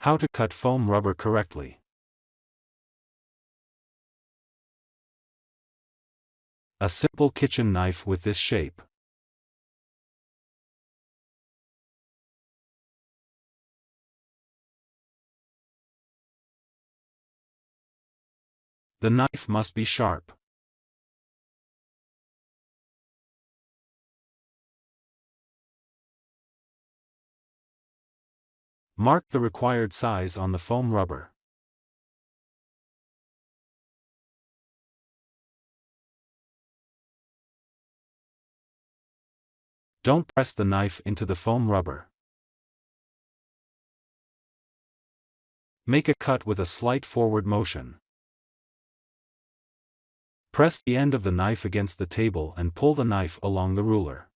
How to cut foam rubber correctly. A simple kitchen knife with this shape. The knife must be sharp. Mark the required size on the foam rubber. Don't press the knife into the foam rubber. Make a cut with a slight forward motion. Press the end of the knife against the table and pull the knife along the ruler.